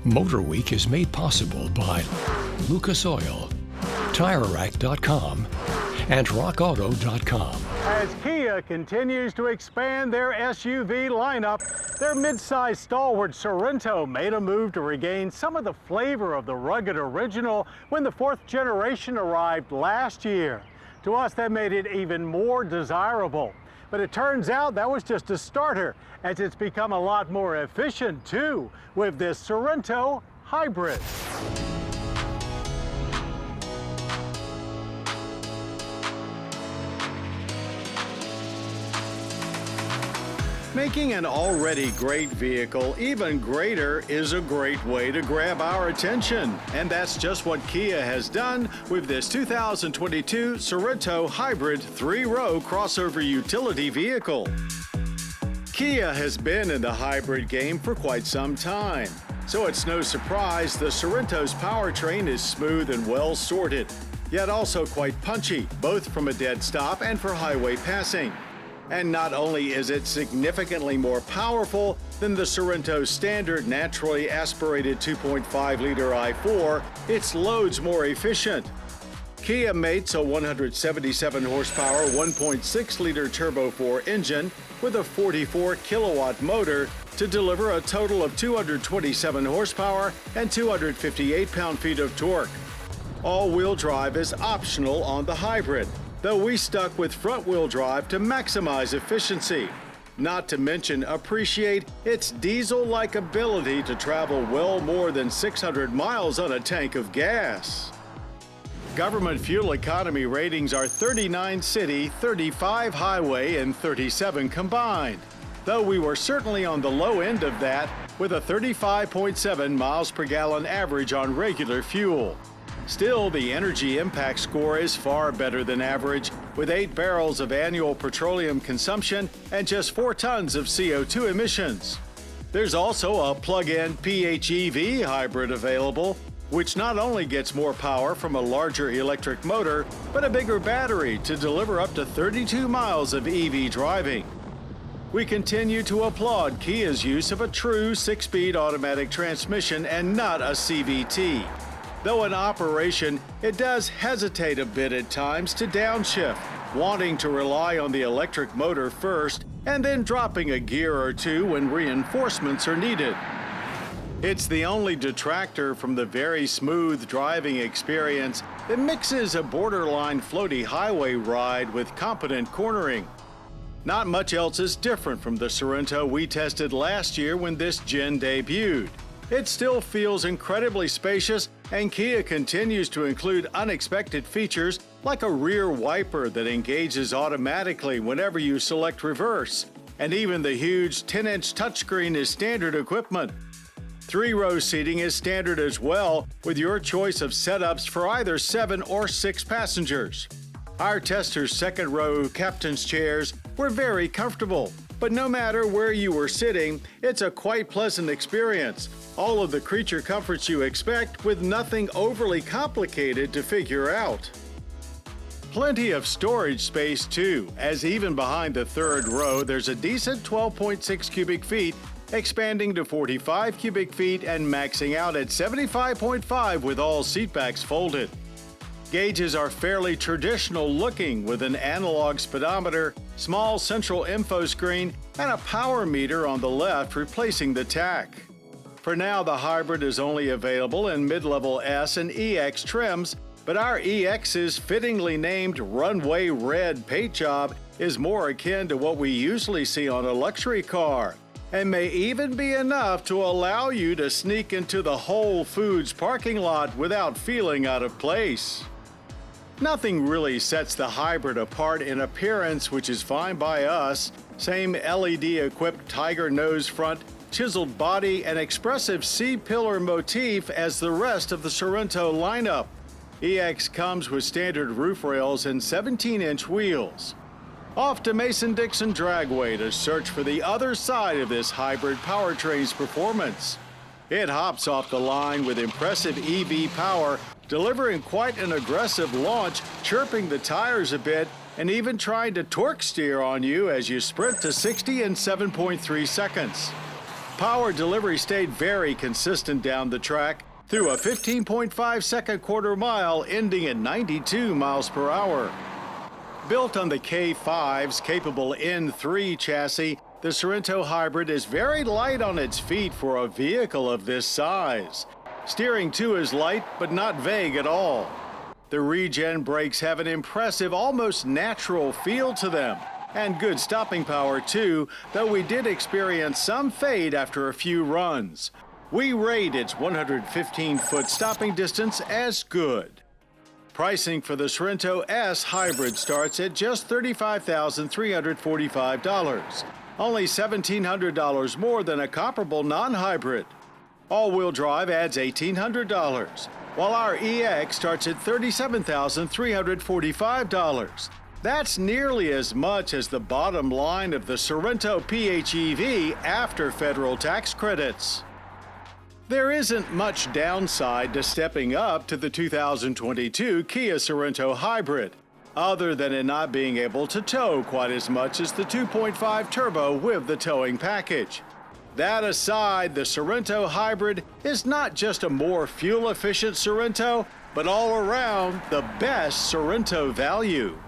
MotorWeek is made possible by Lucas Oil, TireRack.com, and RockAuto.com. As Kia continues to expand their SUV lineup, their midsize stalwart Sorento made a move to regain some of the flavor of the rugged original when the fourth generation arrived last year. To us, that made it even more desirable. But it turns out that was just a starter, as it's become a lot more efficient too with this Sorento Hybrid. Making an already great vehicle even greater is a great way to grab our attention. And that's just what Kia has done with this 2022 Sorento Hybrid 3-row crossover utility vehicle. Kia has been in the hybrid game for quite some time, so it's no surprise the Sorento's powertrain is smooth and well sorted, yet also quite punchy, both from a dead stop and for highway passing. And not only is it significantly more powerful than the Sorento's standard naturally aspirated 2.5-liter i4, its load's more efficient. Kia mates a 177 horsepower 1.6-liter turbo 4 engine with a 44 kilowatt motor to deliver a total of 227 horsepower and 258 pound-feet of torque. All-wheel drive is optional on the hybrid, though we stuck with front-wheel drive to maximize efficiency. Not to mention appreciate its diesel-like ability to travel well more than 600 miles on a tank of gas. Government fuel economy ratings are 39 city, 35 highway, and 37 combined, though we were certainly on the low end of that with a 35.7 miles per gallon average on regular fuel. Still, the energy impact score is far better than average, with 8 barrels of annual petroleum consumption and just 4 tons of CO2 emissions. There's also a plug-in PHEV hybrid available, which not only gets more power from a larger electric motor, but a bigger battery to deliver up to 32 miles of EV driving. We continue to applaud Kia's use of a true 6-speed automatic transmission and not a CVT. Though in operation, it does hesitate a bit at times to downshift, wanting to rely on the electric motor first and then dropping a gear or two when reinforcements are needed. It's the only detractor from the very smooth driving experience that mixes a borderline floaty highway ride with competent cornering. Not much else is different from the Sorento we tested last year when this gen debuted. It still feels incredibly spacious, and Kia continues to include unexpected features like a rear wiper that engages automatically whenever you select reverse. And even the huge 10-inch touchscreen is standard equipment. 3-row seating is standard as well, with your choice of setups for either 7 or 6 passengers. Our testers' second-row captain's chairs were very comfortable. But no matter where you were sitting, it's a quite pleasant experience. All of the creature comforts you expect with nothing overly complicated to figure out. Plenty of storage space too, as even behind the third row there's a decent 12.6 cubic feet, expanding to 45 cubic feet and maxing out at 75.5 with all seatbacks folded. Gauges are fairly traditional looking with an analog speedometer, small central info screen, and a power meter on the left replacing the tach. For now, the hybrid is only available in mid-level S and EX trims, but our EX's fittingly named Runway Red paint job is more akin to what we usually see on a luxury car, and may even be enough to allow you to sneak into the Whole Foods parking lot without feeling out of place. Nothing really sets the hybrid apart in appearance, which is fine by us. Same LED-equipped tiger nose front, chiseled body, and expressive C-pillar motif as the rest of the Sorento lineup. EX comes with standard roof rails and 17-inch wheels. Off to Mason-Dixon Dragway to search for the other side of this hybrid powertrain's performance. It hops off the line with impressive EV power, delivering quite an aggressive launch, chirping the tires a bit, and even trying to torque steer on you as you sprint to 60 in 7.3 seconds. Power delivery stayed very consistent down the track through a 15.5-second quarter mile ending at 92 miles per hour. Built on the K5's capable N3 chassis, the Sorento Hybrid is very light on its feet for a vehicle of this size. Steering too is light but not vague at all. The regen brakes have an impressive, almost natural feel to them, and good stopping power too, though we did experience some fade after a few runs. We rate its 115-foot stopping distance as good. Pricing for the Sorento S Hybrid starts at just $35,345, only $1,700 more than a comparable non-hybrid. All-wheel drive adds $1,800, while our EX starts at $37,345. That's nearly as much as the bottom line of the Sorento PHEV after federal tax credits. There isn't much downside to stepping up to the 2022 Kia Sorento Hybrid, other than it not being able to tow quite as much as the 2.5 turbo with the towing package. That aside, the Sorento Hybrid is not just a more fuel-efficient Sorento, but all around the best Sorento value.